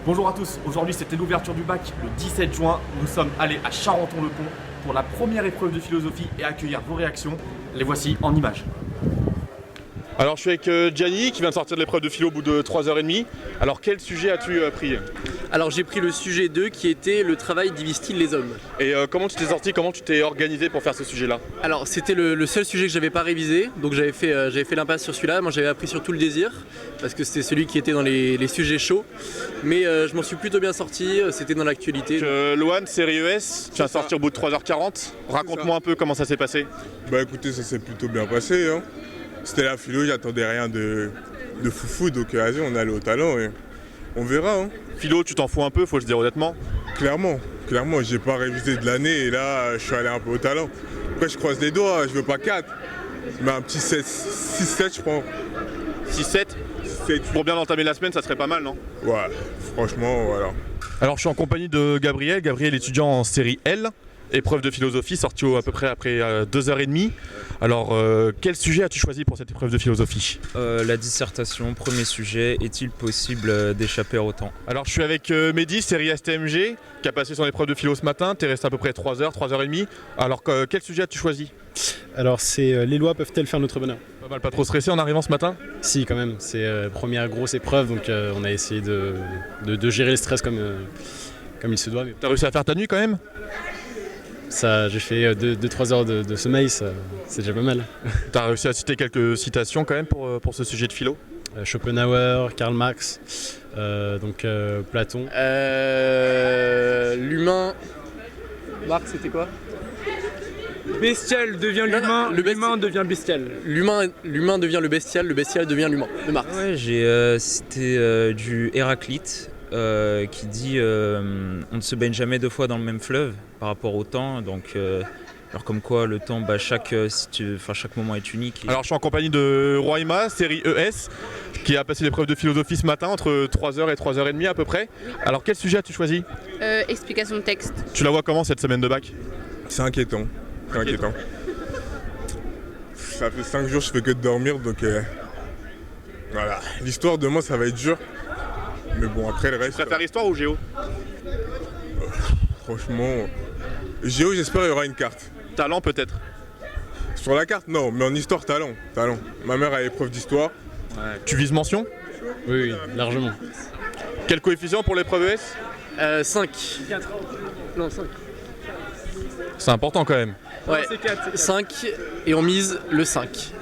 Bonjour à tous, aujourd'hui c'était l'ouverture du bac le 17 juin. Nous sommes allés à Charenton-le-Pont pour la première épreuve de philosophie et accueillir vos réactions. Les voici en images. Alors je suis avec Gianni qui vient de sortir de l'épreuve de philo au bout de 3h30. Alors quel sujet as-tu pris? Alors j'ai pris le sujet 2 qui était le travail divise-t-il les hommes. Et comment tu t'es sorti, comment tu t'es organisé pour faire ce sujet-là? Alors c'était le seul sujet que j'avais pas révisé, donc j'avais fait l'impasse sur celui-là. Moi j'avais appris surtout le désir, parce que c'était celui qui était dans les sujets chauds. Mais je m'en suis plutôt bien sorti, c'était dans l'actualité. Loan, série ES, tu viens de sortir au bout de 3h40. Raconte-moi un peu comment ça s'est passé. Bah écoutez, ça s'est plutôt bien passé, hein. C'était la philo, j'attendais rien de foufou, donc vas-y, on est allé au talent et on verra, hein. Philo, tu t'en fous un peu, faut se dire honnêtement. Clairement, j'ai pas révisé de l'année et là, je suis allé un peu au talent. Après, je croise les doigts, je veux pas 4, mais un petit 6-7, je prends. 6-7 pour bien entamer la semaine, ça serait pas mal, non? Ouais, franchement, voilà. Alors je suis en compagnie de Gabriel, étudiant en série L, épreuve de philosophie, sortie à peu près après 2h30. Alors quel sujet as-tu choisi pour cette épreuve de philosophie? La dissertation, premier sujet, est-il possible d'échapper au temps? Alors je suis avec Mehdi, série STMG, qui a passé son épreuve de philo ce matin, t'es resté à peu près 3h30. Alors quel sujet as-tu choisi? Alors c'est les lois peuvent-elles faire notre bonheur? Pas mal, pas trop stressé en arrivant ce matin? Si, quand même, c'est première grosse épreuve, donc on a essayé de gérer le stress comme il se doit. Mais T'as réussi à faire ta nuit quand même? ça, j'ai fait 2-3 heures de sommeil, c'est déjà pas mal. T'as réussi à citer quelques citations quand même pour ce sujet de philo? Schopenhauer, Karl Marx, Platon. L'humain... Marx, c'était quoi? Bestial devient l'humain, l'humain devient bestial. L'humain devient le bestial devient l'humain, de Marx. Ouais, j'ai cité du Héraclite qui dit on ne se baigne jamais deux fois dans le même fleuve par rapport au temps. Donc, alors comme quoi le temps, chaque moment est unique. Alors je suis en compagnie de Roaima, série ES, qui a passé l'épreuve de philosophie ce matin entre 3h et 3h30 à peu près. Alors quel sujet as-tu choisi? Explication de texte. Tu la vois comment cette semaine de bac? C'est inquiétant, Ça fait 5 jours que je fais que de dormir, donc voilà. L'histoire de moi, ça va être dur. Mais bon, après le reste... Tu préfères histoire ou géo? Franchement... Géo, j'espère qu'il y aura une carte. Talent peut-être? Sur la carte, non, mais en histoire, talent. Ma mère a l'épreuve d'histoire. Ouais. Tu vises mention? Oui, largement. Quel coefficient pour l'épreuve ES? 5. Non, 5. C'est important quand même. Ouais, 5 et on mise le 5.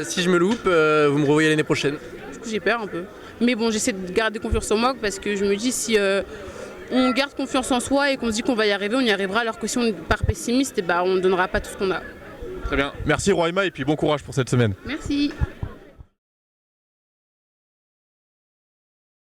Si je me loupe, vous me revoyez l'année prochaine. Du coup, j'ai peur un peu. Mais bon, j'essaie de garder confiance en moi parce que je me dis si on garde confiance en soi et qu'on se dit qu'on va y arriver, on y arrivera. Alors que si on part pessimiste, on ne donnera pas tout ce qu'on a. Très bien. Merci Roaima et puis bon courage pour cette semaine. Merci.